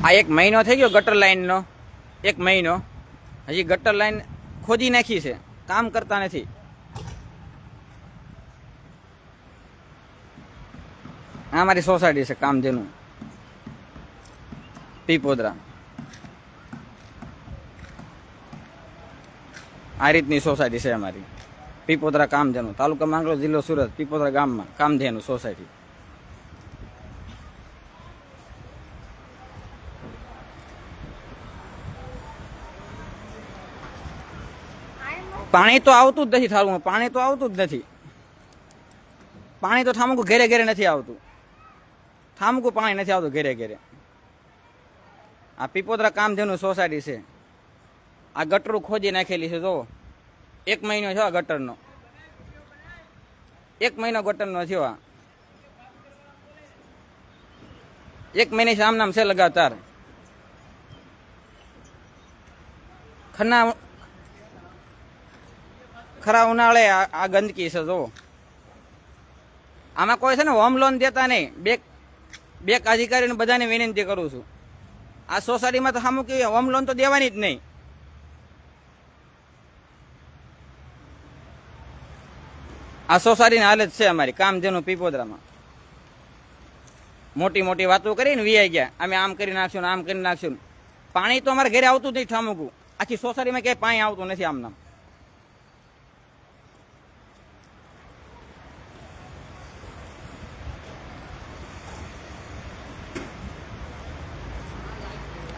આ 1 મહિનો થઈ ગયો ગટર લાઈનનો, 1 મહિનો હજી ગટર લાઈન ખોદી નાખી છે, કામ કરતા નથી. આ મારી સોસાયટી છે કામધેનુ પીપોદરા. આ રીતની સોસાયટી છે અમારી પીપોદરા કામધેનુ, તાલુકા માંગરોળ, જિલ્લો સુરત, પીપોદરા ગામમાં કામધેનુ સોસાયટી. પાણી તો આવતું જ નથી થાળું, પાણી તો આવતું જ નથી. પાણી તો ઠામકું ઘેરે ઘેરે નથી આવતું, ઠામકું પાણી નથી આવતું ઘેરે ઘેરે. આ પીપોદરા કામધેનુ સોસાયટી છે. આ ગટરું ખોદી નાખેલી છે. જો 1 મહિનો થયો આ ગટરનો, 1 મહિનો ગટરનો થયો. આ 1 મહિને આમ નામ છે લગાતાર. ખરા ઉનાળે આ ગંદકી છે. જો આમાં કોઈ છે ને હોમ લોન દેતા નહીં. બે અધિકારીને બધાને વિનંતી કરું છું, આ સોસાયટીમાં તો સામું કે હોમ લોન તો દેવાની જ નહીં. આ સોસાયટીની હાલત છે અમારી કામધેનુ પીપોદરામાં. મોટી મોટી વાતો કરીને વીઆઈ ગયા, અમે આમ કરી નાખશું, આમ કરી નાખશું. પાણી તો અમારે ઘરે આવતું જ નહીં ઠામકું. આખી સોસાયટીમાં ક્યાંય પાણી આવતું નથી આમનામ.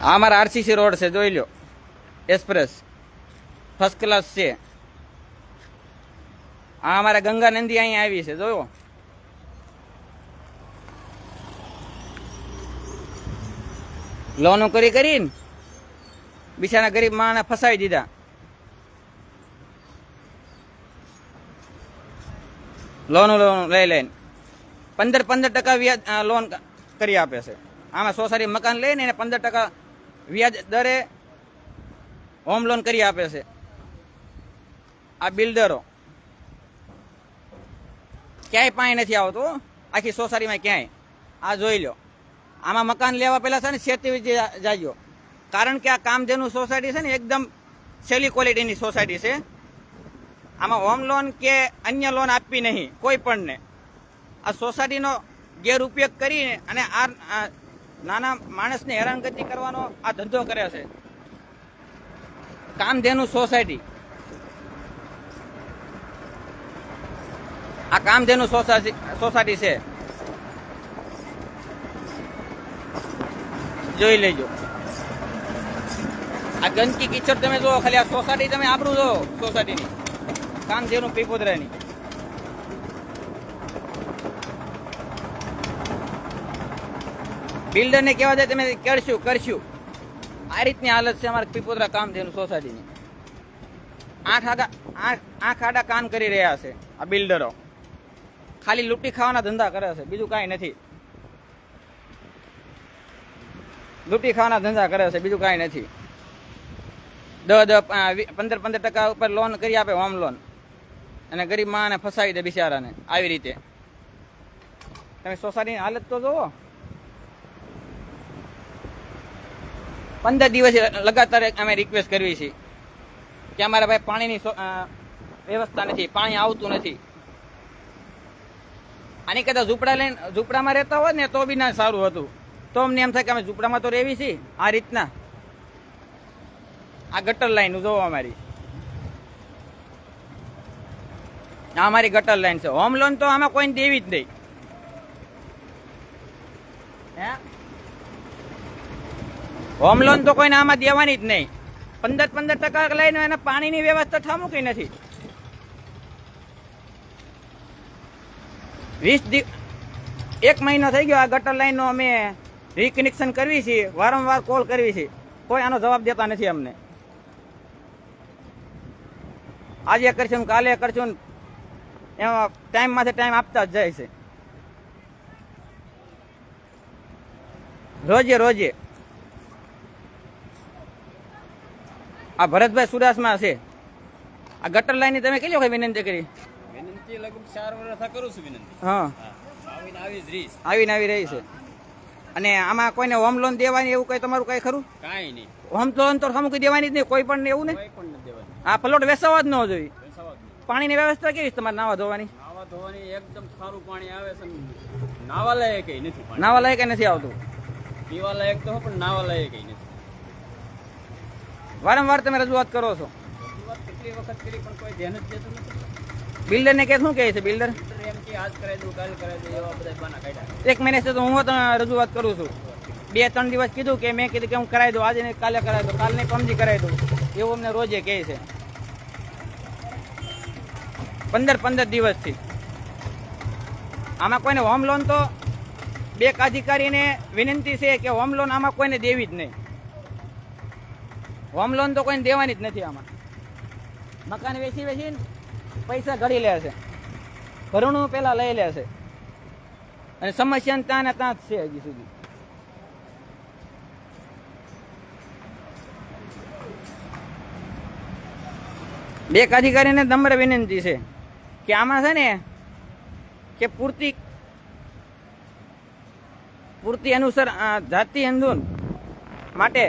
આ અમારા આરસીસી રોડ છે, જોઈ લો, એક્સપ્રેસ ફર્સ્ટ ક્લાસ છે. આ અમારા ગંગા નંદી અહીંયા આવી છે, જોયો. લોનો કરીને બિચારા ગરીબ માણસને ફસાવી દીધા. લોન લઈ લઈને 15% વ્યાજ લોન કરી આપે છે. આમાં સોસાયટી મકાન લઈને એને 15% વ્યાજ દરે હોમ લોન કરી આપે છે આ બિલ્ડરો. ક્યાંય પાણી નથી આવતું આખી સોસાયટીમાં ક્યાંય. આ જોઈ લો, આમાં મકાન લેવા પહેલા છે ને છેતી જાજો, કારણ કે આ કામધેનુ સોસાયટી છે ને એકદમ સેલી ક્વોલિટીની સોસાયટી છે. આમાં હોમ લોન કે અન્ય લોન આપવી નહીં કોઈ પણને. આ સોસાયટીનો ગેરઉપયોગ કરીને અને આ નાના માણસને હેરાનગતિ કરવાનો આ ધંધો કરે છે કામધેનુ સોસાયટી. આ કામધેનુ સોસાયટી છે, જોઈ લેજો. આ ગંદકી કિચડ તમે જુઓ, ખાલી આ સોસાયટી તમે આબરૂ જુઓ સોસાયટીની કામધેનુ પીપોદરાની. બિલ્ડરને કહેવા જાય તમે કરશું. આ રીતની હાલત છે અમારા પીપોદરા કામધેનુ સોસાયટીની. આંખ આડા કામ કરી રહ્યા છે આ બિલ્ડરો. ખાલી લૂંટી ખાવાના ધંધા કરે છે, બીજું કાંઈ નથી. લૂંટી ખાવાના ધંધા કરે છે, બીજું કાંઈ નથી. 15% ઉપર લોન કરી આપે, હોમ લોન, અને ગરીબ માણસને ફસાવી દે બિચારાને આવી રીતે. તમે સોસાયટીની હાલત તો જુઓ. 15 દિવસ લગાતાર અમે રિક્વેસ્ટ કરવી છે કે અમારા ભાઈ પાણીની વ્યવસ્થા નથી, પાણી આવતું નથી. આની કદાચ ઝૂંપડામાં રહેતા હોત ને તો બી ના સારું હતું. તો અમને એમ થાય કે અમે ઝૂંપડામાં તો રહેવી છીએ. આ રીતના આ ગટર લાઈન જોવો અમારી, આ અમારી ગટર લાઈન છે. હોમ લોન તો આમાં કોઈને દેવી જ નહીં. હોમ લોન તો કોઈને આમાં દેવાની જ નહીં. 15% લઈને એને પાણીની વ્યવસ્થા ઠામું કઈ નથી. 1 મહિનો થઈ ગયો આ ગટર લાઈનનો અમે રીકનેક્શન કરવી છીએ, વારંવાર કોલ કરવી છે, કોઈ આનો જવાબ દેતા નથી અમને. આજે કરશું, કાલે કરશું, એમાં ટાઈમમાંથી ટાઈમ આપતા જ જાય છે. રોજે આ ભરતભાઈ સુરાસમાં છે. આ ગટર લાઈન તમે કેટલી વખત વિનંતી કરી? વિનંતી લગભગ 4 વર્ષ કરું છું વિનંતી. હા, આવીને આવી જ રહી છે. આવીને આવી રહી છે. અને આમાં કોઈને હોમ લોન દેવાની એવું કઈ તમારું કઈ ખરું? કાંઈ નહીં, હોમ લોન તો સમૂકી દેવાની જ નહીં કોઈ પણ એવું ને. કોઈ પણ નથી દેવાની. આ પ્લોટ વેસાવા જ ન જોઈએ. પૈસા જ નહીં. પાણીની વ્યવસ્થા કેવી છે તમારે નાવા ધોવાની? નાવા ધોવાની એકદમ સારું પાણી આવે છે ને નાવા લાયક ય નથી પાણી. નાવા લાયક નથી આવતું. પીવા લાયક તો પણ નાવા લાયક ય નથી. વારંવાર તમે રજૂઆત કરો છો. વાત કેટલી વખત કરી પણ કોઈ ધ્યાન જ દેતું નથી. બિલ્ડરને કે શું કહે છે બિલ્ડર? એમ કે આજ કરાવી દઉં કાલ કરાવી દઉં એવા બધા બાના કાઢ્યા. એક મહિને તો હું રજૂઆત કરું છું. 2-3 દિવસ કીધું કે મેં કીધું કે હું કરાવી દઉં, આજે નહીં કાલે કરાવી દઉં, કાલ નહીં પમજી કરાવી દઉં, એવું અમને રોજે કહે છે. 15 દિવસથી આમાં કોઈને હોમ લોન તો બેંક અધિકારીને વિનંતી છે કે હોમ લોન આમાં કોઈને દેવી જ નહીં. હોમ લોન તો કોઈને દેવાની જ નથી. આમાં મકાન વેચીને પૈસા ઘડી લે છે, ઘરનું પેલા લઈ લે છે અને સમસ્યા ત્યાં ને ત્યાં જ છે હજી સુધી. બેંક અધિકારીને નમ્ર વિનંતી છે કે આમાં છે ને કે પૂરતી અનુસાર જાતિ આંદોલન માટે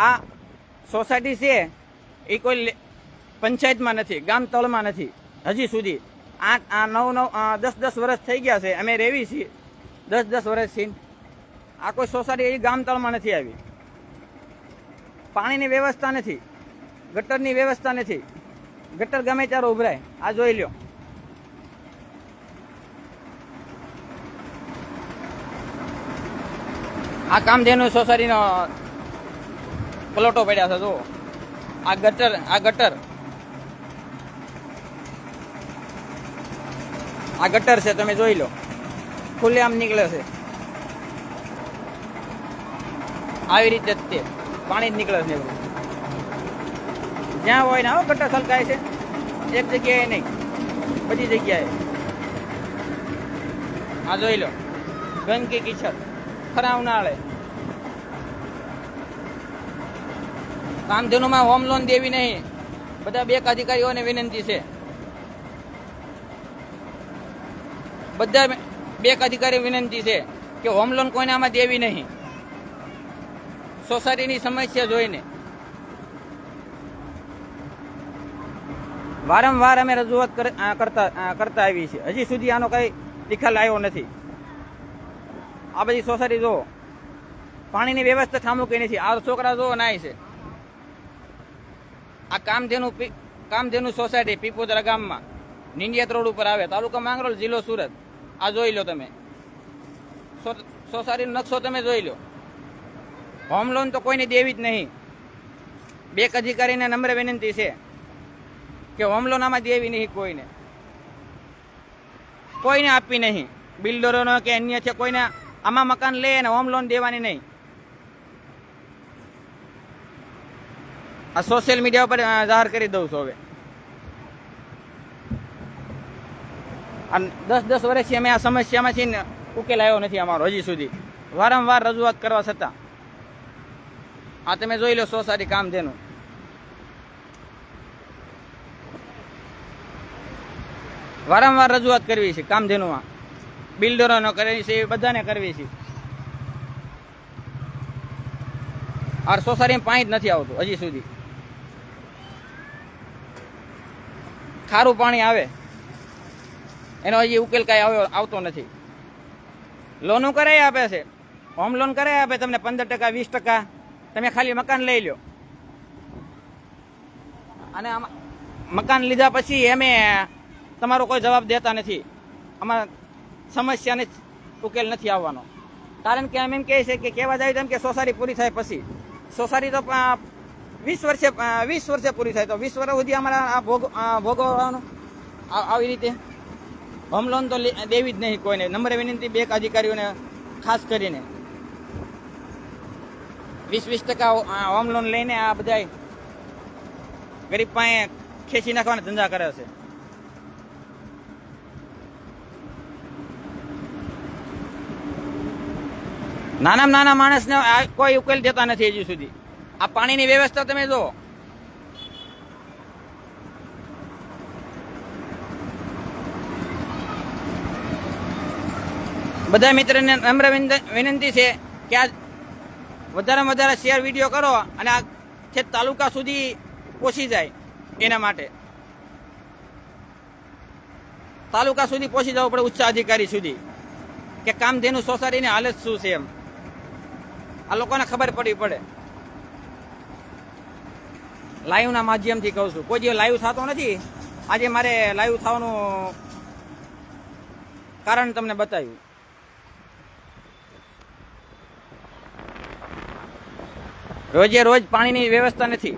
આ સોસાયટી છે એ કોઈ પંચાયતમાં નથી, ગામ તળમાં નથી હજી સુધી. 10 વર્ષ થઈ ગયા છે અમે રહેવી છીએ, 10 વર્ષથી. આ કોઈ સોસાયટી હજી ગામ તળમાં નથી આવી. પાણીની વ્યવસ્થા નથી, ગટરની વ્યવસ્થા નથી. ગટર ગમે ત્યારે ઉભરાય. આ જોઈ લ્યો. આ કામધેનુ સોસાયટીનો પ્લોટો પડ્યા છે. જો આ ગટર છે, તમે જોઈ લો. ખુલ્લે આમ નીકળે છે. આવી રીતે જ તે પાણી જ નીકળે છે. જ્યાં હોય ને આવો ગટર છલકાય છે. એક જગ્યાએ નહીં, બધી જગ્યાએ. આ જોઈ લો. ગંદકી કિચડ ખરાબ ના આળે. કામધેનુમાં હોમ લોન દેવી નહીં. બધા બેંક અધિકારીઓને વિનંતી છે. બધા બેંક અધિકારી વિનંતી છે કે હોમ લોન કોઈને આમાં દેવી નહીં. સોસાયટીની સમસ્યા જોઈને વારંવાર અમે રજૂઆત કરતા આવી છે. હજી સુધી આનો કઈ નિકાલ આવ્યો નથી. આ બધી સોસાયટી જુઓ, પાણીની વ્યવસ્થા ઠામુકી નથી. આ છોકરા જુઓ નાય છે. આ કામધેનુ સોસાયટી પીપોદરા ગામમાં નિંડિયાત રોડ ઉપર આવે, તાલુકા માંગરોળ, જિલ્લો સુરત. આ જોઈ લો તમે. સોસાયટીનો નકશો તમે જોઈ લો. હોમ લોન તો કોઈને દેવી જ નહીં. બેંક અધિકારીને નમ્ર વિનંતી છે કે હોમ લોન આમાં દેવી નહીં. કોઈને આપવી નહીં. બિલ્ડરોનો કે અન્ય છે કોઈને આમાં મકાન લે અને હોમ લોન દેવાની નહીં. આ સોશિયલ મીડિયા ઉપર જાહેર કરી દઉં છું. હવે આ 10 વર્ષથી અમે આ સમસ્યામાંથી ને ઉકેલ આવ્યો નથી અમારો હજી સુધી. વારંવાર રજૂઆત કરવા છતાં. આ તમે જોઈ લો સોસાયટી કામધેનુ. વારંવાર રજૂઆત કરવી છે કામધેનુમાં. બિલ્ડરોનો કરવી છે, બધાને કરવી છે. આ સોસાયટીમાં પાણી જ નથી આવતું હજી સુધી. ખારું પાણી આવે એનો હજી ઉકેલ કાંઈ આવતો નથી. લોનો કરાવી આપે છે, હોમ લોન કરાવી આપે તમને 15%, 20%. તમે ખાલી મકાન લઈ લો અને મકાન લીધા પછી અમે તમારો કોઈ જવાબ દેતા નથી. આમાં સમસ્યાને ઉકેલ નથી આવવાનો. કારણ કે અમે એમ કહે છે કે કહેવા જાય તેમ કે સોસાયટી પૂરી થાય પછી. સોસાયટી તો 20 વર્ષે પૂરી થાય, તો 20 વર્ષ સુધી અમારા ભોગવવાનું આવી રીતે. હોમ લોન તો દેવી જ નહીં કોઈને. નમ્ર વિનંતી બેંક અધિકારીઓને ખાસ કરીને. 20% હોમ લોન લઈને આ બધા ગરીબ પાસે ખેંચી નાખવાના ધંધા કરે છે. નાના માણસને કોઈ ઉકેલ દેતા નથી હજી સુધી. આ પાણીની વ્યવસ્થા તમે જુઓ. બધા મિત્રોને નમ્ર વિનંતી છે કે આ વધારેમાં વધારે શેર વિડીયો કરો અને આ છેક તાલુકા સુધી પહોંચી જાય એના માટે તાલુકા સુધી પહોંચી જવું પડે, ઉચ્ચ અધિકારી સુધી, કે કામધેનુ સોસાયટીની હાલત શું છે એમ આ લોકોને ખબર પડવી પડે. લાઈવના માધ્યમથી કહું છું, કોઈ દિવસ લાઈવ થતો નથી. આજે મારે લાઈવ થવાનું કારણ તમને બતાવ્યું. રોજે રોજ પાણીની વ્યવસ્થા નથી.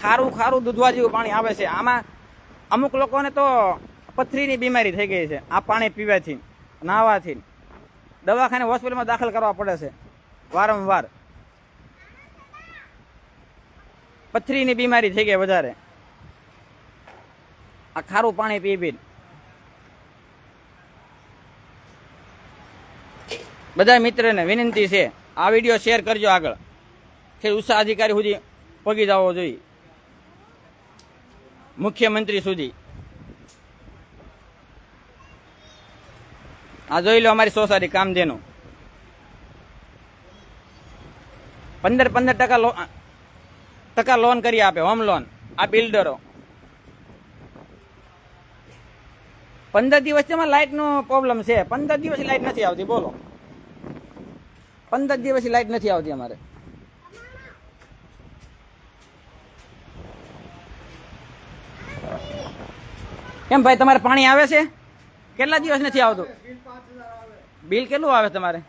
ખારું ખારું દૂધવા જેવું પાણી આવે છે. આમાં અમુક લોકોને તો પથરીની બીમારી થઈ ગઈ છે આ પાણી પીવાથી, નાહવાથી. દવાખાને હોસ્પિટલમાં દાખલ કરવા પડે છે વારંવાર. પથરીની બીમારી થઈ ગઈ વધારે આ ખારું પાણી પી પી. બધા મિત્રને વિનંતી છે, આ વિડીયો શેર કરજો આગળ, કે ઉચ્ચ અધિકારી સુધી પગી જવો જોઈએ, મુખ્યમંત્રી સુધી. આ જોઈ લો અમારી સોસાયટી કામધેનુ 15% લોન કરી આપે, હોમ લોન. આ બિલ્ડરો 15 દિવસમાં લાઇટનો પ્રોબ્લેમ છે. 15 દિવસ લાઇટ નથી આવતી. બોલો, 15 દિવસથી લાઇટ નથી આવતી અમારે. કેમ ભાઈ, તમારે પાણી આવે છે? કેટલા દિવસ નથી આવતું? બિલ કેટલું આવે તમારે?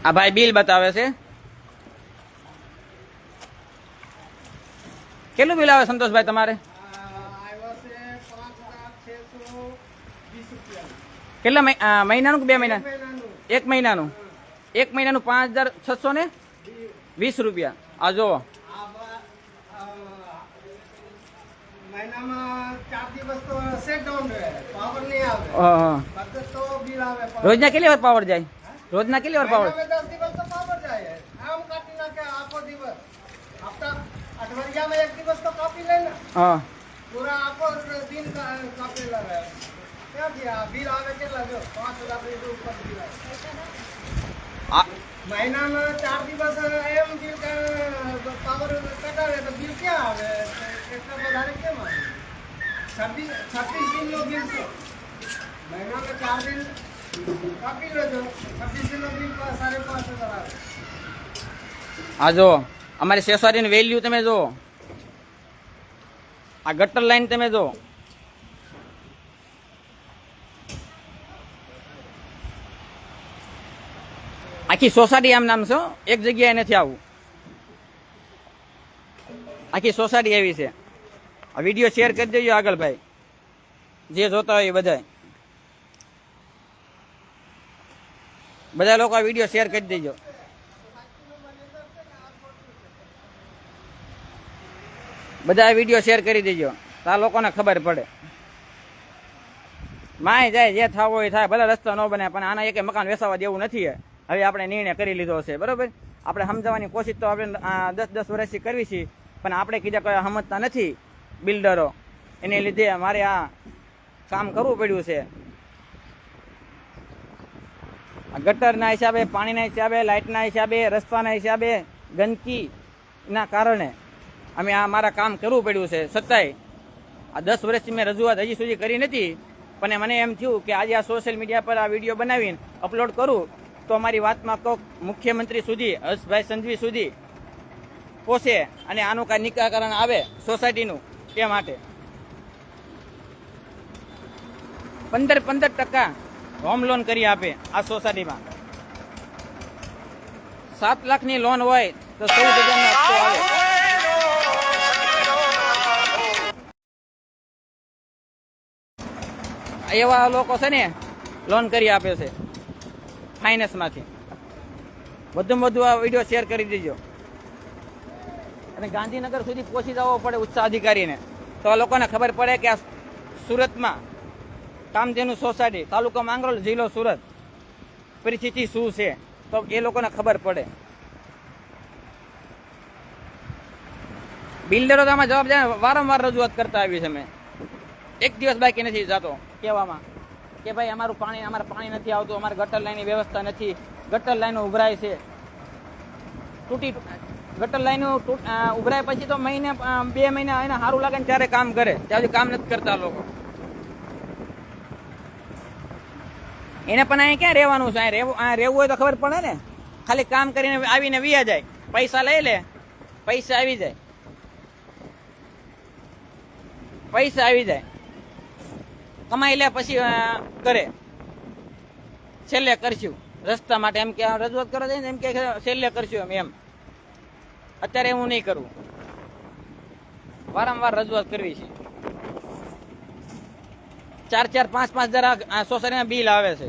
આ ભાઈ બિલ બતાવે છે. કેટલું બિલ આવે સંતોષભાઈ તમારે? કેટલા મહિનાનું કે 2 મહિના? 1 મહિનાનું. 1 મહિનાનું 5620 રૂપિયા. આ જોવો, રોજના કેટલી વાર પાવર જાય? રોજના કેટલી વાર પાવર? હા, મહિનામાં 4 દિવસ એમ બિલ પાવર કટાવે તો બિલ ક્યાં આવે? એટલા વધારે કેમ આવે? 26 દિનનું બિલ છે. મહિનામાં 4 દિન કાપી લેજો, 26 દિનનું બિલ 5,500 આવે. આ જો અમારી સોસાયટીની વેલ્યુ તમે જો, આ ગટર લાઈન તમે જો. આખી સોસાયટી આમ નામ છે, એક જગ્યાએ નથી આવું. આખી સોસાયટી એવી છે. આ વિડીયો શેર કરી દેજો આગળ ભાઈ, જે જોતા હોય એ બધા લોકો આ વિડીયો શેર કરી દેજો. બધા આ વિડીયો શેર કરી દેજો તો આ લોકોને ખબર પડે. માય જાય, જે થવું હોય થાય, ભલે રસ્તો ન બને, પણ આના એક મકાન વેસાવા દેવું નથી. હવે આપણે નિર્ણય કરી લીધો છે, બરોબર. આપણે સમજાવવાની કોશિશ તો આપણે 10 વર્ષથી કરવી છે, પણ આપણે કીધા કોઈ સમજતા નથી બિલ્ડરો. એને લીધે અમારે આ કામ કરવું પડ્યું છે. ગટરના હિસાબે, પાણીના હિસાબે, લાઇટના હિસાબે, રસ્તાના હિસાબે, ગંદકીના કારણે અમે આ મારા કામ કરવું પડ્યું છે. છતાંય આ 10 વર્ષથી મેં રજૂઆત હજી સુધી કરી નથી, પણ મને એમ થયું કે આજે આ સોશિયલ મીડિયા પર આ વિડીયો બનાવીને અપલોડ કરું તો અમારી વાતમાં કોઈક મુખ્યમંત્રી સુધી, હર્ષભાઈ સંઘવી સુધી પહોંચે અને આનું કાંઈ નિકાકરણ આવે સોસાયટીનું. તે માટે 15% હોમ લોન કરી આપે આ સોસાયટીમાં. 7 લાખની લોન હોય તો 14,000નો હપ્તો આવે. એવા લોકો છે ને લોન કરી આપે છે ફાઇનાન્સમાંથી. વધુમાં વધુ આ વિડીયો શેર કરી દેજો. અને ગાંધીનગર સુધી પહોંચી જવો પડે ઉચ્ચ અધિકારીને, તો આ લોકોને ખબર પડે કે આ સુરતમાં કામધેનુ સોસાયટી, તાલુકો માંગરોળ, જિલ્લો સુરત, પરિસ્થિતિ શું છે, તો એ લોકોને ખબર પડે. બિલ્ડરો તો આમાં જવાબ વારંવાર રજૂઆત કરતા આવી છે. મેં એક દિવસ બાકી નથી જતો કહેવામાં કે ભાઈ અમારે પાણી નથી આવતું, અમારે ગટર લાઈનની વ્યવસ્થા નથી, ગટર લાઈનો ઉભરાય છે, ગટર લાઈનો ઉભરાય પછી તો મહિને 2 મહિના એને સારું લાગે ને ત્યારે કામ કરે, ત્યાં સુધી કામ નથી કરતા લોકો. એને પણ અહીંયા ક્યાં રહેવાનું છે? અહીંયા રહેવું હોય તો ખબર પડે ને. ખાલી કામ કરીને આવીને વિયા જાય, પૈસા લઈ લે, પૈસા આવી જાય, કમાઈ લે, પછી કરે છેલ્લે કરશું રસ્તા માટે, એમ કે રજૂઆત કરવા જાય ને એમ કે છેલ્લે કરશું એમ. અત્યારે હું નહીં કરું, વારંવાર રજૂઆત કરવી છે. 4-4, 5-5 હજાર સોસાયટીના બિલ આવે છે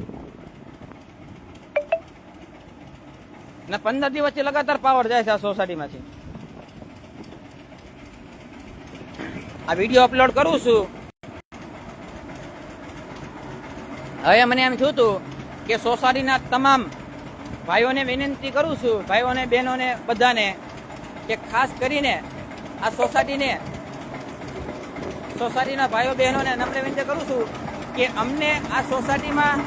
ને 15 દિવસથી લગાતાર પાવર જાય છે આ સોસાયટીમાંથી. આ વિડીયો અપલોડ કરું છું. હવે મને એમ થયું હતું કે સોસાયટીના તમામ ભાઈઓને વિનંતી કરું છું, ભાઈઓને બહેનોને બધાને, કે ખાસ કરીને આ સોસાયટીના ભાઈઓ બહેનોને નમ્ર વિનંતી કરું છું કે અમને આ સોસાયટીમાં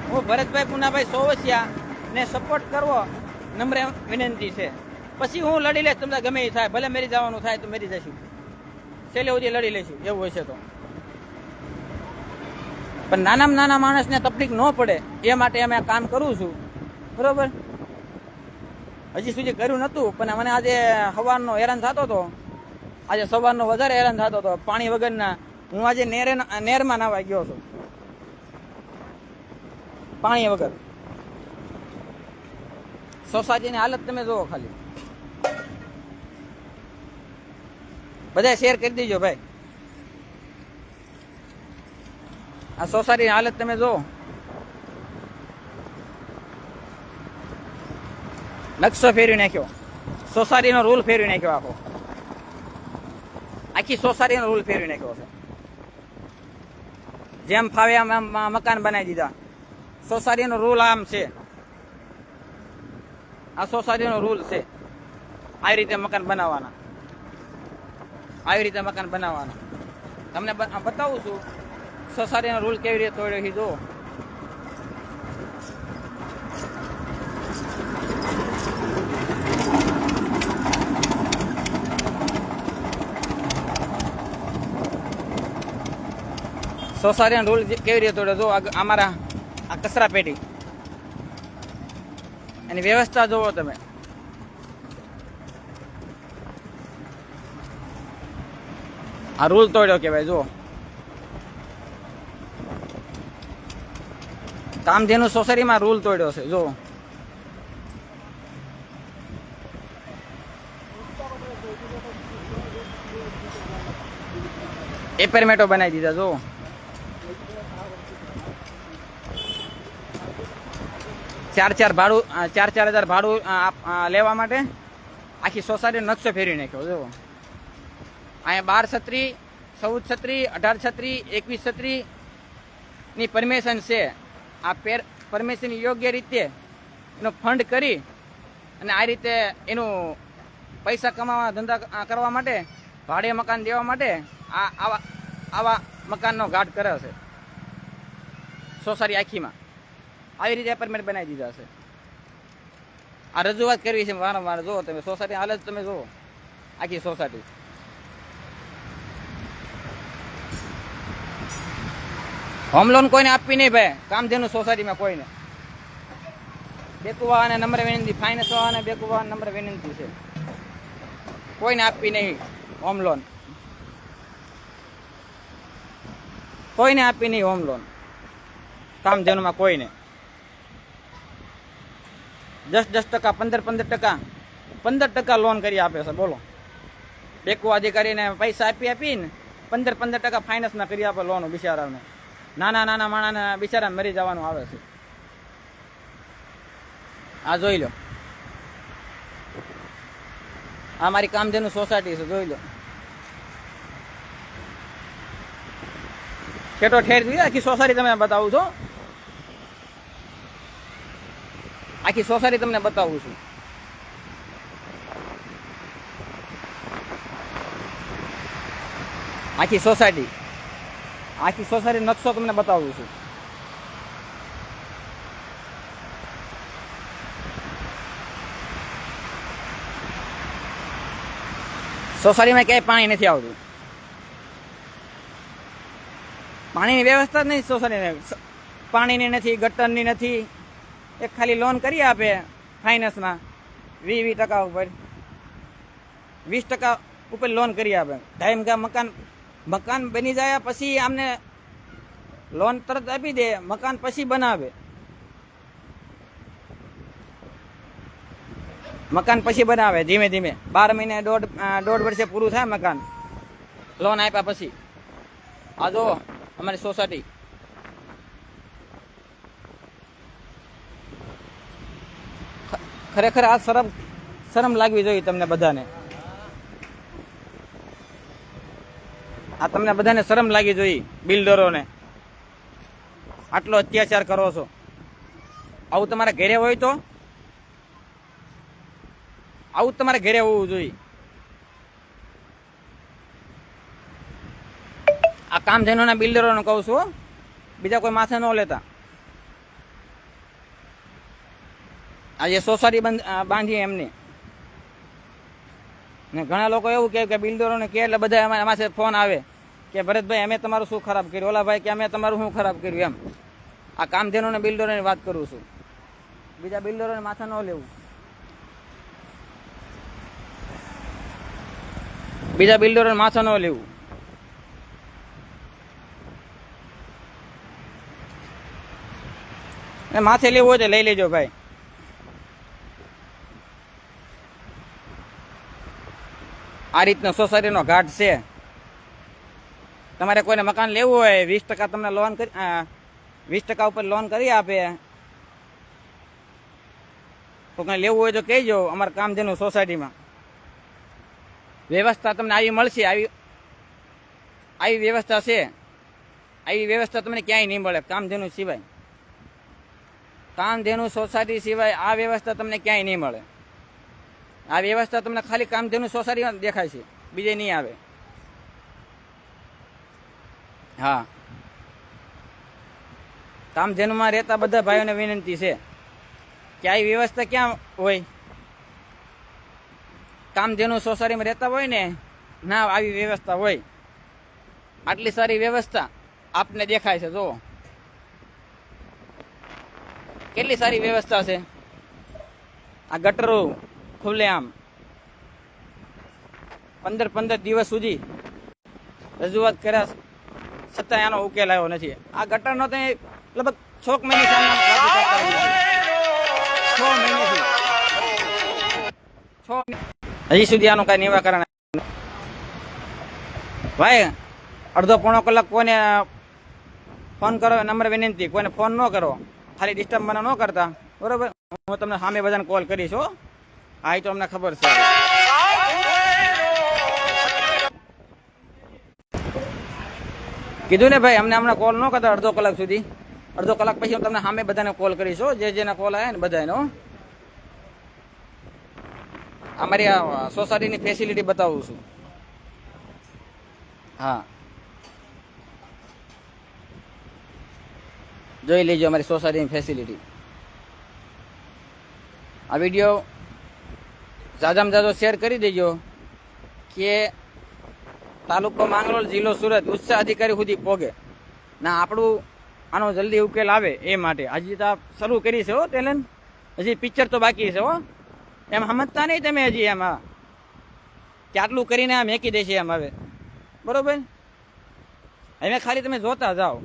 હું ભરતભાઈ પુનાભાઈ સોવસિયા ને સપોર્ટ કરવો નમ્ર વિનંતી છે. પછી હું લડી લઈશ, તમને ગમે એ થાય, ભલે મેરી જવાનું થાય તો મેરી જઈશું, છેલ્લે સુધી લડી લઈશું એવું હશે તો. પણ નાનામાં નાના માણસને તકલીફ ન પડે એ માટે અમે આ કામ કરું છું, બરોબર. હજી સુધી કર્યું નહોતું, પણ મને આજે સવારનો હેરાન થતો હતો, આજે સવારનો વધારે હેરાન થતો હતો પાણી વગરના. હું આજે નેરમાં નાવા ગયો છું પાણી વગર. સોસાયટીની હાલત તમે જુઓ ખાલી. બધા શેર કરી દેજો ભાઈ. આ સોસાયટીની હાલત તમે જુઓ. નકશો ફેરવી નાખ્યો, સોસાયટીનો રૂલ ફેરવી નાખ્યો, આખી સોસાયટીનો રૂલ ફેરવી નાખ્યો છે. જેમ ફાવે આમ મકાન બનાવી દીધા. સોસાયટીનો રૂલ આમ છે, આ સોસાયટીનો રૂલ છે. આવી રીતે મકાન બનાવવાના, તમને બતાવું છું સોસાયટીનો રૂલ કેવી રીતે તોડ્યો છે. જો સોસાયટીનો રૂલ કેવી રીતે તોડ્યો. જો અમારા આ કચરા પેટી, એની વ્યવસ્થા જોવો તમે. આ રૂલ તોડ્યો કહેવાય. જો કામધેનુ સોસાયટીમાં રૂલ તોડ્યો છે. જો એપાર્ટમેન્ટો બનાવી દીધા. જો 4-4 ભાડું, 4-4 હજાર ભાડું લેવા માટે આખી સોસાયટીનો નકશો ફેરવી નાખ્યો. જો અહીંયા 12 છત્રી, 14 છત્રી, 18 છત્રી, 21 છત્રી ની પરમિશન છે. આ પરમિશન યોગ્ય રીતે એનો ફંડ કરી અને આ રીતે એનું પૈસા કમાવા, ધંધા કરવા માટે, ભાડે મકાન દેવા માટે આવા મકાનનો ઘાટ કરે છે સોસાયટી આખીમાં. આવી રીતે એપાર્ટમેન્ટ બનાવી દીધા છે. આ રજૂઆત કરવી છે વારંવાર. જુઓ તમે સોસાયટી હાલત, તમે જુઓ આખી સોસાયટી. હોમ લોન કોઈને આપવી નહીં ભાઈ, કામધેનુ સોસાયટીમાં કોઈને. બેકુવા અને નમ્ર વિનંતી, ફાઇનાન્સ વાળાને બેકુવા નમ્ર વિનંતી છે, કોઈને આપવી નહીં હોમ લોન, કોઈને આપવી નહીં હોમ લોન કામધેનુમાં કોઈને. 10% 15% લોન કરી આપે છે. બોલો, બેકુ અધિકારીને પૈસા આપીને 15% ફાઇનાન્સમાં કરી આપે લોન બિચારાને. નાના માણસને બિચારા મરી જવાનું આવે છે. આ જોઈ લો, આ મારી કામધેનુ સોસાયટી છે, જોઈ લો. ખેટો ઠેર દીધી. આખી સોસાયટી તમે બતાવું છું, આખી સોસાયટી તમને બતાવું છું. આખી સોસાયટી નકશો તમને બતાવું છું. સોસાયટીમાં ક્યાંય પાણી નથી આવતું. પાણીની વ્યવસ્થા જ નહીં સોસાયટીને. પાણીની નથી, ગટરની નથી. એક ખાલી લોન કરી આપે ફાઇનાન્સમાં 20% ઉપર, 20% ઉપર લોન કરી આપે. ટાઈમ કે મકાન બની જાય પછી આમને લોન તરત આપી દે, મકાન પછી બનાવે. મકાન પછી બનાવે ધીમે ધીમે. 12 મહિને દોઢ વર્ષે પૂરું થાય મકાન લોન આપ્યા પછી. આ જો અમારી સોસાયટી. ખરેખર આ શરમ લાગવી જોઈએ તમને બધાને. આ તમને બધાને શરમ લાગી જોઈએ. બિલ્ડરોને આટલો અત્યાચાર કરો છો. આવું તમારા ઘરે હોય તો આવું તમારે ઘરે હોવું જોઈએ. આ કામધેનુના બિલ્ડરોને કહું છું, બીજા કોઈ માથે ન લેતા. આજે સોસાયટી બાંધી એમને ને ઘણા લોકો એવું કહે કે બિલ્ડરોને કે એટલે બધા અમારા ફોન આવે કે ભરતભાઈ અમે તમારું શું ખરાબ કર્યું, ઓલા ભાઈ કે અમે તમારું શું ખરાબ કર્યું. એમ આ કામધેનુના બિલ્ડરોની વાત કરું છું, બીજા બિલ્ડરોને માથે ન લેવું. બીજા બિલ્ડરોને માથે ન લેવું. માથે લેવું હોય તો લઈ લેજો ભાઈ. આ રીતનો સોસાયટીનો ઘાટ છે. તમારે કોઈને મકાન લેવું હોય 20% તમને લોન કરી 20% ઉપર લોન કરી આપે. તો કંઈ લેવું હોય તો કહેજો. અમારા કામધેનુ સોસાયટીમાં વ્યવસ્થા તમને આવી મળશે. આવી વ્યવસ્થા છે. આવી વ્યવસ્થા તમને ક્યાંય નહીં મળે કામધેનુ સિવાય. કામધેનુ સોસાયટી સિવાય આ વ્યવસ્થા તમને ક્યાંય નહીં મળે. આ વ્યવસ્થા તમને ખાલી કામધેનુ સોસાયટીમાં દેખાય છે, બીજે નહીં આવે. હા, કામધેનુમાં રહેતા બધા ભાઈઓને વિનંતી છે કે આવી વ્યવસ્થા ક્યાં હોય. કામધેનુ સોસાયટીમાં રહેતા હોય ને, ના આવી વ્યવસ્થા હોય. આટલી સારી વ્યવસ્થા આપને દેખાય છે. જુઓ કેટલી સારી વ્યવસ્થા છે. આ ગટરો ખુલ્લે આમ 15 દિવસ સુધી રજૂઆત કર્યા છતાં એનો ઉકેલ આવ્યો નથી. આ ગટરનો તો લગભગ 6 મહિનાથી હજી સુધી આનું કઈ નિરાકરણ. ભાઈ અડધો પોણો કલાક કોઈને ફોન કરો, નંબર વિનંતી, કોઈને ફોન ન કરો. ખાલી ડિસ્ટર્બ મને ન કરતા, બરોબર? હું તમને સામે બધાને કોલ કરીશ. હો, હા, એ તો અમને ખબર છે. કીધું ને ભાઈ, અમને હમણાં કોલ ન કરતા અડધો કલાક સુધી. અડધો કલાક પછી હું તમને સામે બધાને કોલ કરીશ. જે જેના કોલ આવ્યા ને બધાનો. અમારી આ સોસાયટીની ફેસિલિટી બતાવું છું. હા, જોઈ લેજો અમારી સોસાયટીની ફેસિલિટી. આ વિડીયો ઝાઝામાં ઝાઝો શેર કરી દેજો કે તાલુકો માંગરોળ, જિલ્લો સુરત ઉચ્ચ અધિકારી સુધી પહોંચે ના આપણું આનો જલ્દી ઉકેલ આવે એ માટે. હજી તો શરૂ કરી છે. હો ટેલેન્ટ, હજી પિક્ચર તો બાકી છે. હો, એમ સમજતા નહીં તમે હજી એમાં કે આટલું કરીને આ મેકી દેશે એમ. હવે બરોબર, હવે ખાલી તમે જોતા જાઓ.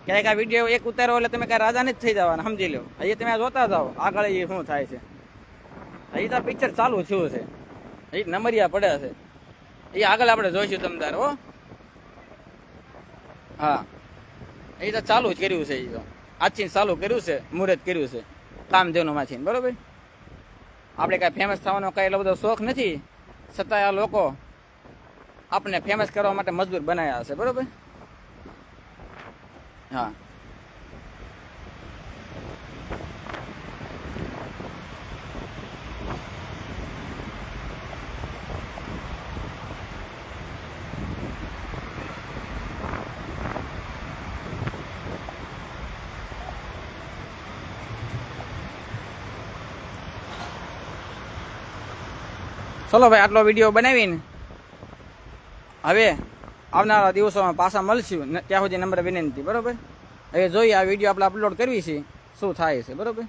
ક્યારેક આ વિડીયો એક ઉતારો એટલે તમે કાંઈ રાજા જ થઈ જવાના, સમજી લો. હજી તમે જોતા જાઓ આગળ એ શું થાય છે. હજી તો પિક્ચર ચાલુ થયું છે, હજી નંબરિયા પડ્યા છે. એ આગળ આપણે જોઈશું તમતાર. હો, હા, એ તો ચાલુ જ કર્યું છે. એ તો આજથી ચાલુ કર્યું છે, મુહૂર્ત કર્યું છે કામધેનુમાંથી. બરોબર, આપણે કાંઈ ફેમસ થવાનો કાંઈ એટલો બધો શોખ નથી, છતાં આ લોકો આપણે ફેમસ કરવા માટે મજબૂર બનાવ્યા હશે. બરોબર, હા. ચલો ભાઈ, આટલો વિડીયો બનાવીને હવે આવનારા દિવસોમાં પાછા મળશું. ત્યાં સુધી નમ્ર વિનંતી, બરોબર. હવે જોઈએ આ વિડીયો આપણે અપલોડ કરવી છે શું થાય છે, બરોબર.